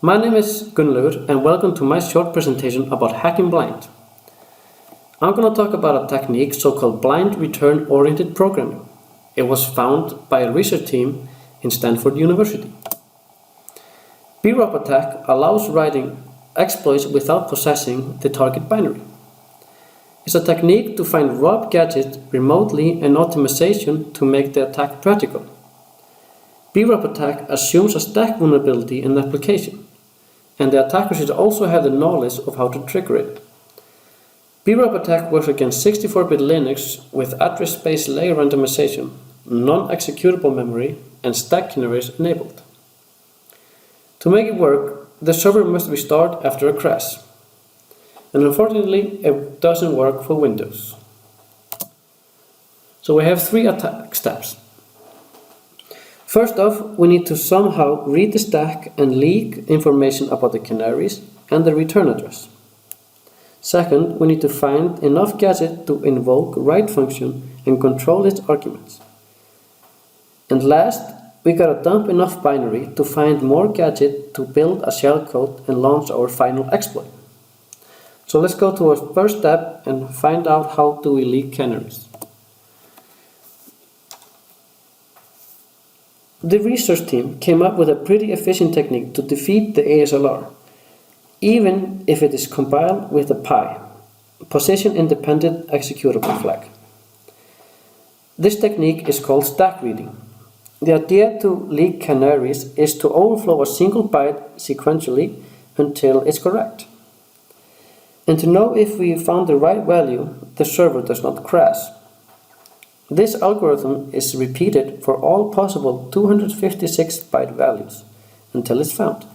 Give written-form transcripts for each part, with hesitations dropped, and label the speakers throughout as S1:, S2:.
S1: My name is Gunnlaugur and welcome to my short presentation about hacking blind. I'm going to talk about a technique so-called blind return-oriented programming. It was found by a research team in Stanford University. BROP attack allows writing exploits without possessing the target binary. It's a technique to find robbed gadgets remotely and optimization to make the attack practical. BROP attack assumes a stack vulnerability in the application, and the attacker should also have the knowledge of how to trigger it. BROP attack works against 64-bit Linux with address space layer randomization, non-executable memory, and stack canaries enabled. To make it work, the server must restart after a crash. And unfortunately, it doesn't work for Windows. So we have 3 attack steps. First off, we need to somehow read the stack and leak information about the canaries and the return address. Second, we need to find enough gadget to invoke write function and control its arguments. And last, we gotta dump enough binary to find more gadget to build a shellcode and launch our final exploit. So let's go to our first step and find out how do we leak canaries. The research team came up with a pretty efficient technique to defeat the ASLR, even if it is compiled with a PI, position-independent executable flag. This technique is called stack reading. The idea to leak canaries is to overflow a single byte sequentially until it's correct. And to know if we found the right value, the server does not crash. This algorithm is repeated for all possible 256-byte values until it's found.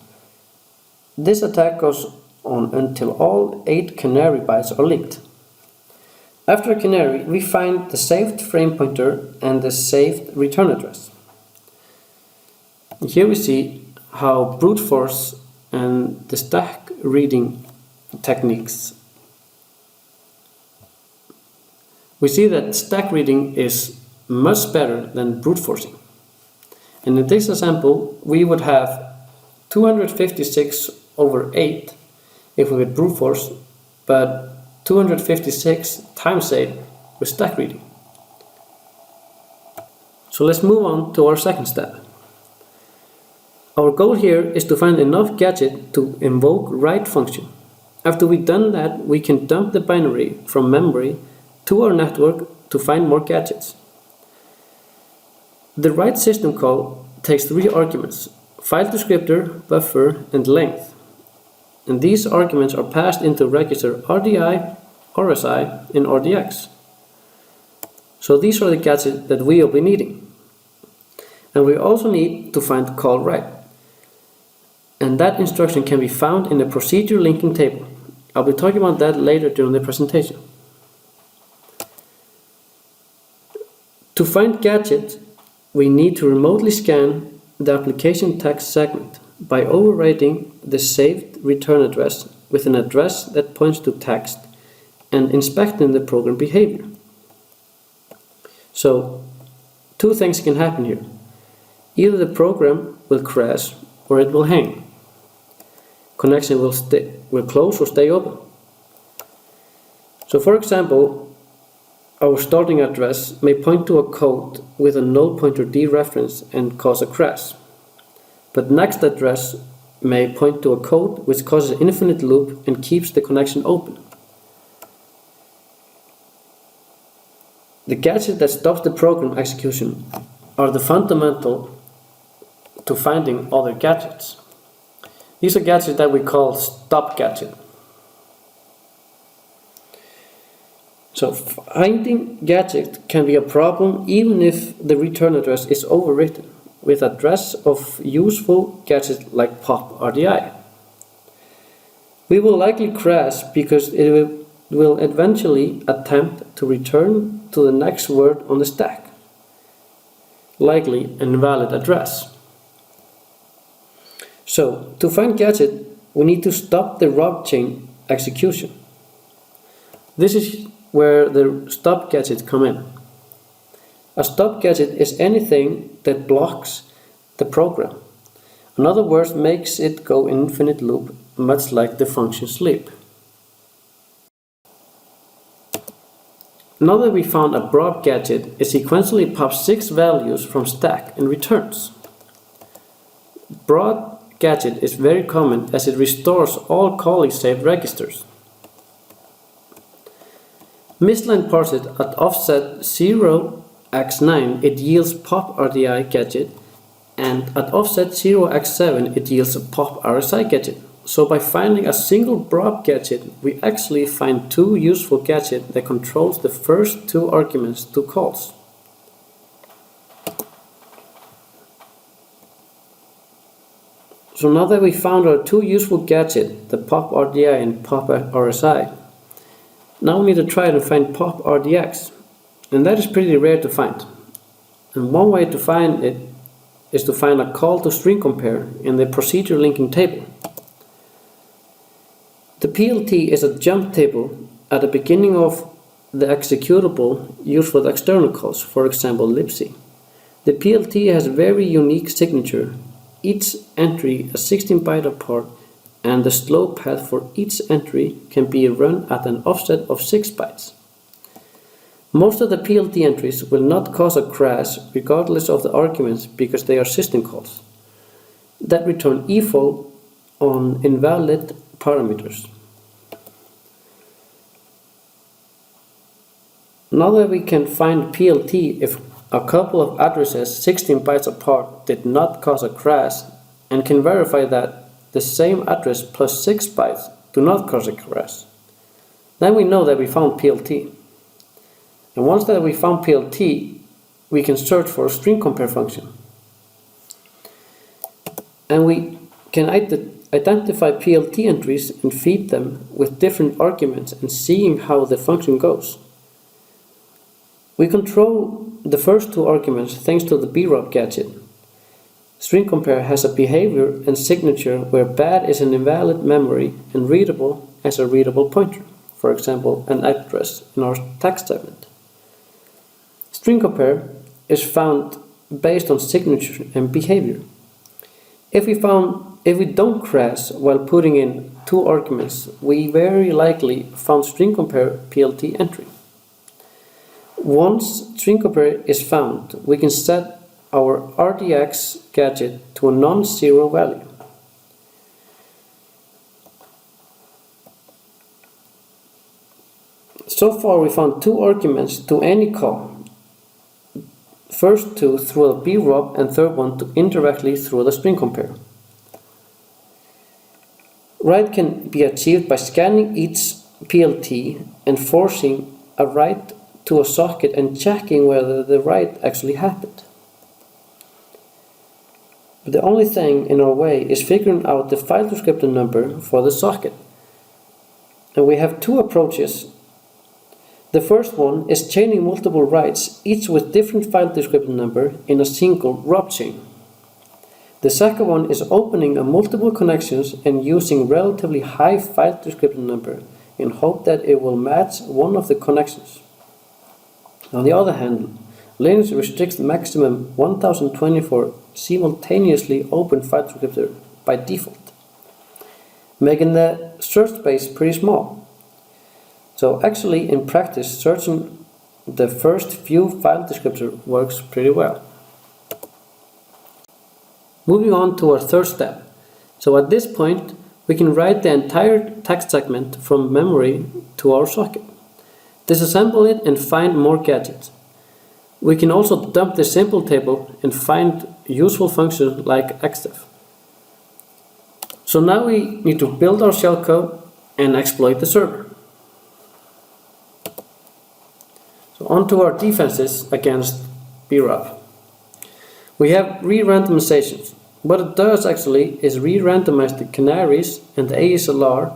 S1: This attack goes on until all 8 canary bytes are leaked. After a canary, we find the saved frame pointer and the saved return address. Here we see how brute force and the stack reading techniques. We see that stack reading is much better than brute forcing. And in this example, we would have 256 over 8 if we would brute force, but 256 times 8 with stack reading. So let's move on to our second step. Our goal here is to find enough gadget to invoke write function. After we've done that, we can dump the binary from memory to our network to find more gadgets. The write system call takes 3 arguments: file descriptor, buffer, and length. And these arguments are passed into register RDI, RSI, and RDX. So these are the gadgets that we will be needing. And we also need to find call write. And that instruction can be found in the procedure linking table. I'll be talking about that later during the presentation. To find gadget, we need to remotely scan the application text segment by overwriting the saved return address with an address that points to text and inspecting the program behavior. So, 2 things can happen here. Either the program will crash or it will hang. Connection will close or stay open. So for example, our starting address may point to a code with a null pointer dereference and cause a crash. But next address may point to a code which causes an infinite loop and keeps the connection open. The gadget that stops the program execution are the fundamental to finding other gadgets. These are gadgets that we call stop gadget. So finding gadget can be a problem even if the return address is overwritten with address of useful gadgets like pop RDI. We will likely crash because it will eventually attempt to return to the next word on the stack, likely an invalid address. So to find gadget, we need to stop the rob chain execution. This is where the stop gadgets come in. A stop gadget is anything that blocks the program. In other words, makes it go in infinite loop, much like the function sleep. Now that we found a broad gadget, it sequentially pops 6 values from stack and returns. Broad gadget is very common as it restores all calling saved registers. Misline parsed at offset 0x9 it yields pop RDI gadget, and at offset 0x7 it yields a pop RSI gadget. So by finding a single broad gadget, we actually find 2 useful gadgets that controls the first 2 arguments to calls. So now that we found our 2 useful gadgets, the pop RDI and pop RSI, now we need to try to find pop RDX, and that is pretty rare to find. And one way to find it is to find a call to string compare in the procedure linking table. The PLT is a jump table at the beginning of the executable used for the external calls, for example libc. The PLT has a very unique signature, each entry a 16-byte apart, and the slow path for each entry can be run at an offset of 6 bytes. Most of the PLT entries will not cause a crash regardless of the arguments because they are system calls that return EFOL on invalid parameters. Now that we can find PLT if a couple of addresses 16 bytes apart did not cause a crash, and can verify that the same address plus 6 bytes do not cause a crash, then we know that we found PLT. And once that we found PLT, we can search for a string compare function. And we can identify PLT entries and feed them with different arguments and seeing how the function goes. We control the first 2 arguments thanks to the BROB gadget. String compare has a behavior and signature where bad is an invalid memory and readable as a readable pointer, for example an address in our text segment. String compare is found based on signature and behavior. If we don't crash while putting in 2 arguments, we very likely found string compare PLT entry. Once string compare is found, we can set our RDX gadget to a non-zero value. So far we found 2 arguments to any call. First 2 through a BROB and third one indirectly through the string compare. Write can be achieved by scanning each PLT and forcing a write to a socket and checking whether the write actually happened. But the only thing in our way is figuring out the file descriptor number for the socket. And we have 2 approaches. The first one is chaining multiple writes, each with different file descriptor number in a single ROB chain. The second one is opening a multiple connections and using relatively high file descriptor number in hope that it will match one of the connections. On the other hand, Linux restricts maximum 1024 simultaneously open file descriptor by default, making the search space pretty small. So actually in practice, searching the first few file descriptor works pretty well. Moving on to our third step. So at this point, we can write the entire text segment from memory to our socket, disassemble it and find more gadgets. We can also dump the simple table and find useful functions like xdef. So now we need to build our shellcode and exploit the server. So on to our defenses against BROB. We have re-randomizations. What it does actually is re-randomize the canaries and the ASLR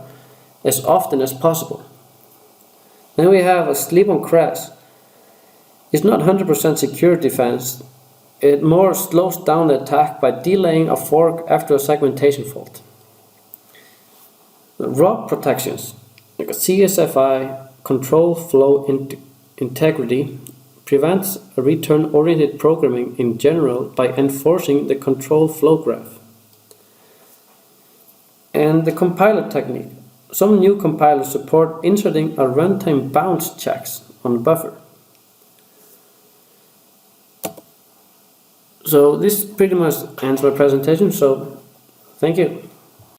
S1: as often as possible. Then we have a sleep on crash. It's not 100% secure defense. It more slows down the attack by delaying a fork after a segmentation fault. The ROB protections, like a CSFI, control flow integrity, prevents return-oriented programming in general by enforcing the control flow graph. And the compiler technique. Some new compilers support inserting a runtime bounce checks on the buffer. So this pretty much ends my presentation, so thank you.